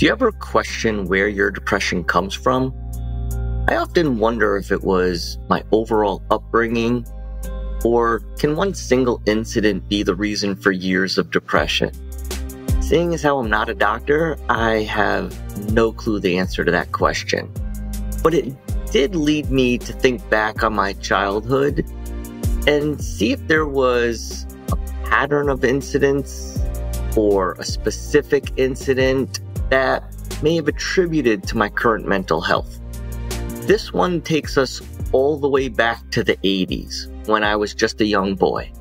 Do you ever question where your depression comes from? I often wonder if it was my overall upbringing, or can one single incident be the reason for years of depression? Seeing as how I'm not a doctor, I have no clue the answer to that question. But it did lead me to think back on my childhood and see if there was a pattern of incidents or a specific incident that may have attributed to my current mental health. This one takes us all the way back to the 80s, when I was just a young boy.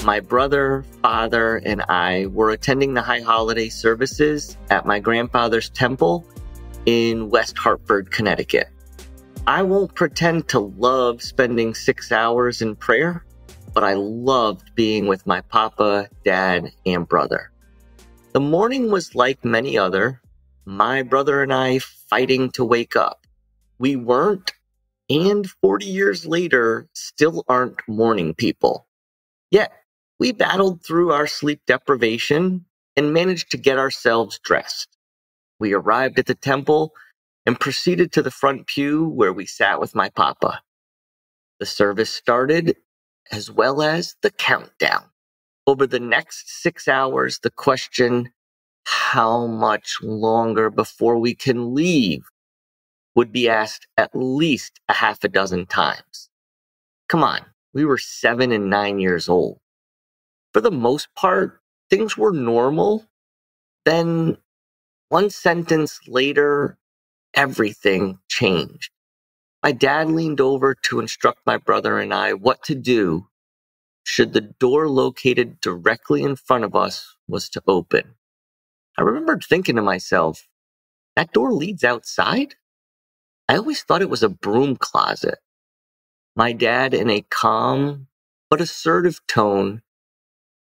My brother, father, and I were attending the high holiday services at my grandfather's temple in West Hartford, Connecticut. I won't pretend to love spending 6 hours in prayer, but I loved being with my papa, dad, and brother. The morning was like many other, my brother and I fighting to wake up. We weren't, and 40 years later, still aren't morning people. Yet, we battled through our sleep deprivation and managed to get ourselves dressed. We arrived at the temple and proceeded to the front pew where we sat with my papa. The service started, as well as the countdown. Over the next 6 hours, the question, how much longer before we can leave, would be asked at least a half a dozen times. Come on, we were 7 and 9 years old. For the most part, things were normal. Then, one sentence later, everything changed. My dad leaned over to instruct my brother and I what to do should the door located directly in front of us was to open. I remembered thinking to myself, that door leads outside? I always thought it was a broom closet. My dad, in a calm but assertive tone,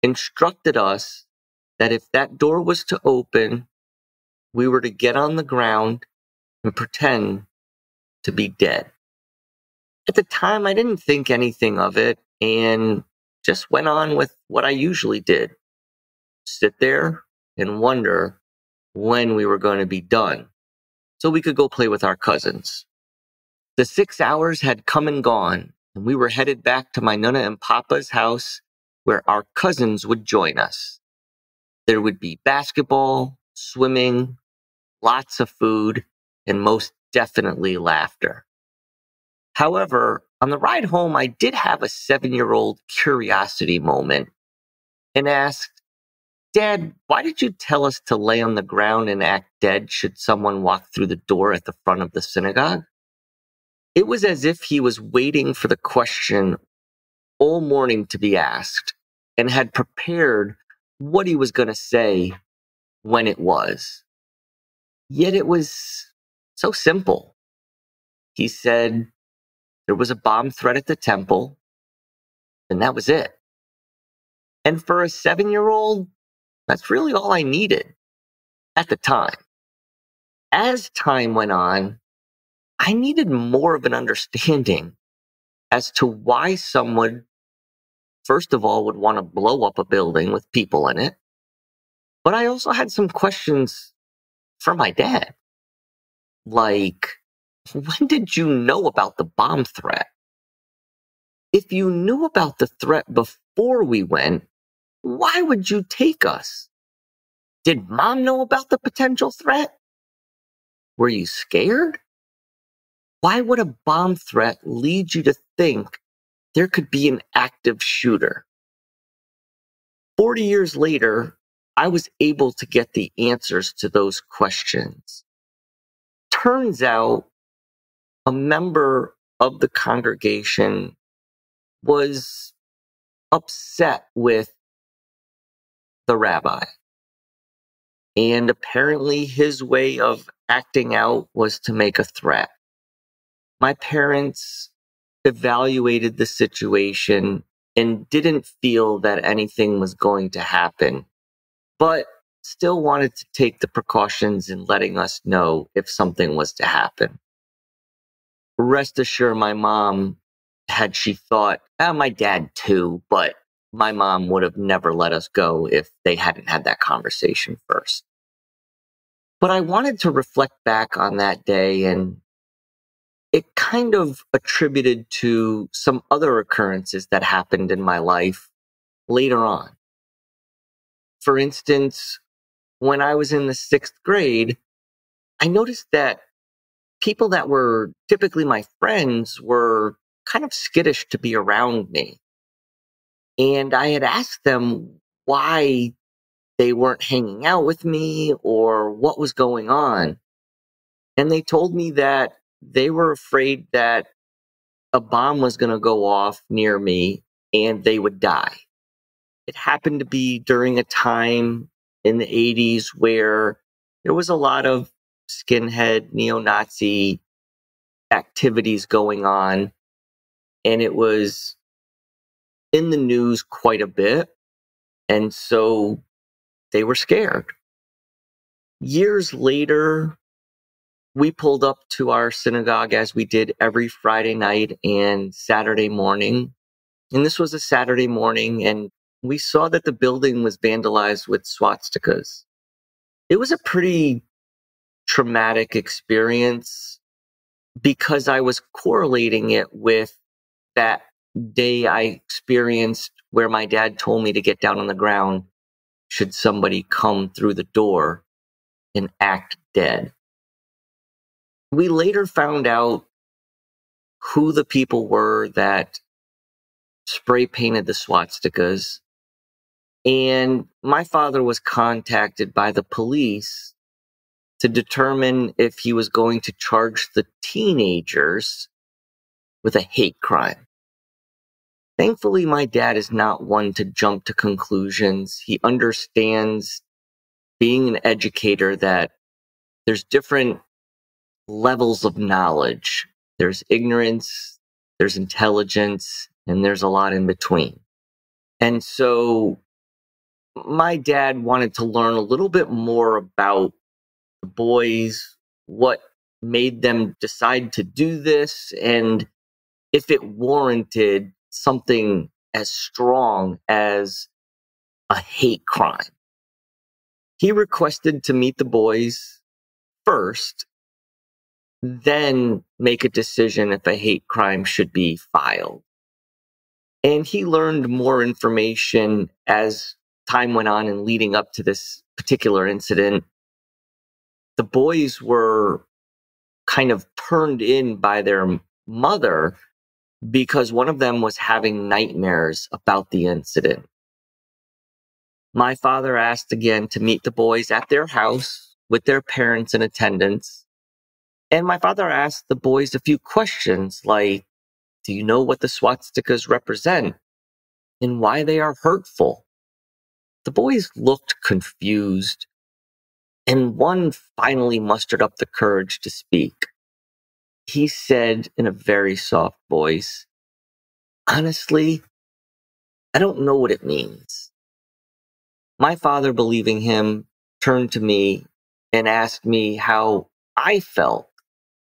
instructed us that if that door was to open, we were to get on the ground and pretend to be dead. At the time, I didn't think anything of it and just went on with what I usually did. Sit there and wonder when we were going to be done so we could go play with our cousins. The 6 hours had come and gone, and we were headed back to my Nana and Papa's house where our cousins would join us. There would be basketball, swimming, lots of food, and most definitely laughter. However, on the ride home, I did have a 7-year-old curiosity moment and asked, Dad, why did you tell us to lay on the ground and act dead should someone walk through the door at the front of the synagogue? It was as if he was waiting for the question all morning to be asked and had prepared what he was going to say when it was. Yet it was so simple. He said there was a bomb threat at the temple, and that was it. And for a 7-year-old, that's really all I needed at the time. As time went on, I needed more of an understanding as to why someone, first of all, would want to blow up a building with people in it. But I also had some questions for my dad. Like, when did you know about the bomb threat? If you knew about the threat before we went, why would you take us? Did Mom know about the potential threat? Were you scared? Why would a bomb threat lead you to think there could be an active shooter? 40 years later, I was able to get the answers to those questions. Turns out, a member of the congregation was upset with the rabbi. And apparently his way of acting out was to make a threat. My parents evaluated the situation and didn't feel that anything was going to happen, but still wanted to take the precautions in letting us know if something was to happen. Rest assured, my mom, had she thought, my dad too, but my mom would have never let us go if they hadn't had that conversation first. But I wanted to reflect back on that day, and it kind of attributed to some other occurrences that happened in my life later on. For instance, when I was in the 6th grade, I noticed that people that were typically my friends were kind of skittish to be around me. And I had asked them why they weren't hanging out with me or what was going on. And they told me that they were afraid that a bomb was going to go off near me and they would die. It happened to be during a time in the 80s where there was a lot of skinhead, neo-Nazi activities going on, and it was in the news quite a bit, and so they were scared. Years later, we pulled up to our synagogue as we did every Friday night and Saturday morning, and this was a Saturday morning, and we saw that the building was vandalized with swastikas. It was a pretty traumatic experience because I was correlating it with that day I experienced where my dad told me to get down on the ground should somebody come through the door and act dead. We later found out who the people were that spray painted the swastikas, and my father was contacted by the police to determine if he was going to charge the teenagers with a hate crime. Thankfully, my dad is not one to jump to conclusions. He understands, being an educator, that there's different levels of knowledge. There's ignorance, there's intelligence, and there's a lot in between. And so my dad wanted to learn a little bit more about the boys, what made them decide to do this, and if it warranted something as strong as a hate crime. He requested to meet the boys first, then make a decision if a hate crime should be filed. And he learned more information as time went on and leading up to this particular incident. The boys were kind of turned in by their mother because one of them was having nightmares about the incident. My father asked again to meet the boys at their house with their parents in attendance. And my father asked the boys a few questions like, do you know what the swastikas represent and why they are hurtful? The boys looked confused, and one finally mustered up the courage to speak. He said in a very soft voice, honestly, I don't know what it means. My father, believing him, turned to me and asked me how I felt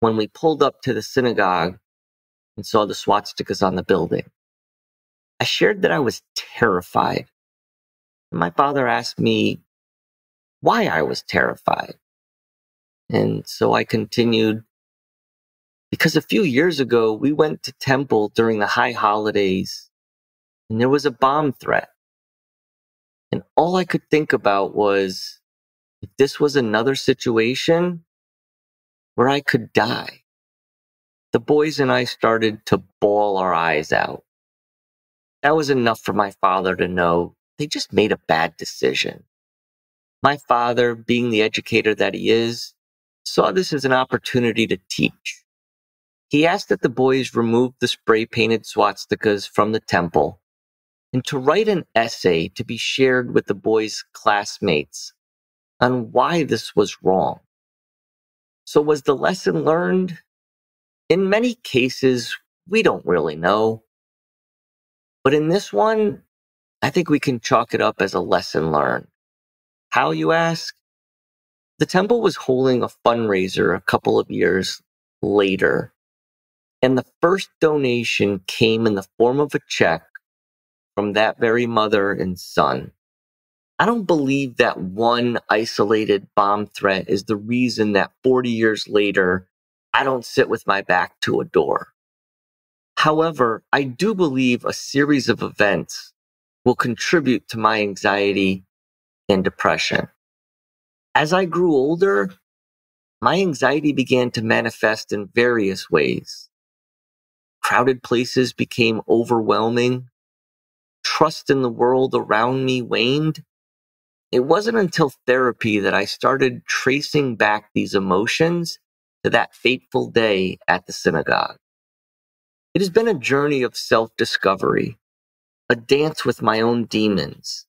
when we pulled up to the synagogue and saw the swastikas on the building. I shared that I was terrified. My father asked me why I was terrified. And so I continued, because a few years ago, we went to temple during the high holidays, and there was a bomb threat. And all I could think about was, if this was another situation where I could die. The boys and I started to bawl our eyes out. That was enough for my father to know they just made a bad decision. My father, being the educator that he is, saw this as an opportunity to teach. He asked that the boys remove the spray-painted swastikas from the temple and to write an essay to be shared with the boys' classmates on why this was wrong. So was the lesson learned? In many cases, we don't really know. But in this one, I think we can chalk it up as a lesson learned. How, you ask? The temple was holding a fundraiser a couple of years later, and the first donation came in the form of a check from that very mother and son. I don't believe that one isolated bomb threat is the reason that 40 years later, I don't sit with my back to a door. However, I do believe a series of events will contribute to my anxiety and depression. As I grew older, my anxiety began to manifest in various ways. Crowded places became overwhelming. Trust in the world around me waned. It wasn't until therapy that I started tracing back these emotions to that fateful day at the synagogue. It has been a journey of self-discovery, a dance with my own demons.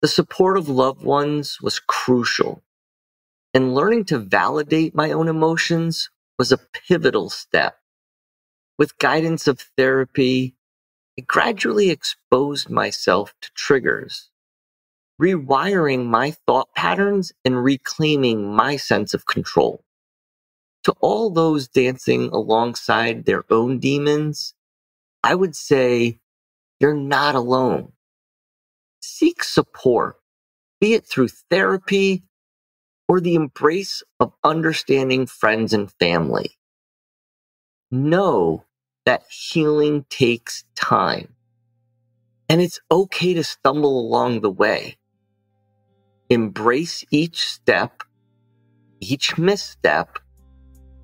The support of loved ones was crucial, and learning to validate my own emotions was a pivotal step. With guidance of therapy, I gradually exposed myself to triggers, rewiring my thought patterns and reclaiming my sense of control. To all those dancing alongside their own demons, I would say you're not alone. Seek support, be it through therapy or the embrace of understanding friends and family. Know that healing takes time, and it's okay to stumble along the way. Embrace each step, each misstep,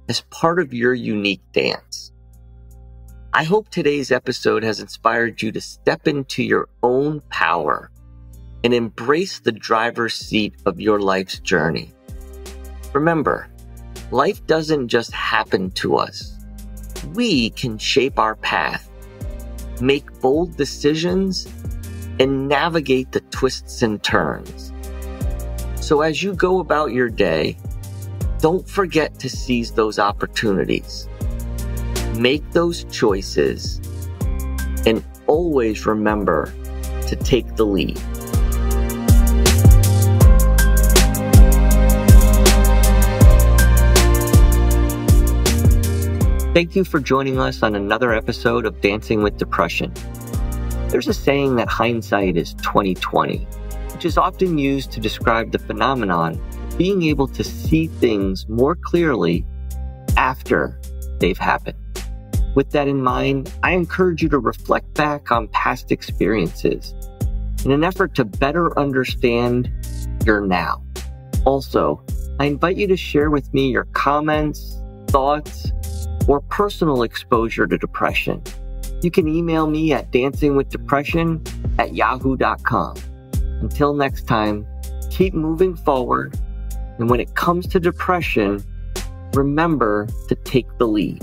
as part of your unique dance. I hope today's episode has inspired you to step into your own power and embrace the driver's seat of your life's journey. Remember, life doesn't just happen to us. We can shape our path, make bold decisions, and navigate the twists and turns. So as you go about your day, don't forget to seize those opportunities. Make those choices, and always remember to take the lead. Thank you for joining us on another episode of Dancing with Depression. There's a saying that hindsight is 20/20, which is often used to describe the phenomenon of being able to see things more clearly after they've happened. With that in mind, I encourage you to reflect back on past experiences in an effort to better understand your now. Also, I invite you to share with me your comments, thoughts, or personal exposure to depression. You can email me at dancingwithdepression@yahoo.com. Until next time, keep moving forward, and when it comes to depression, remember to take the lead.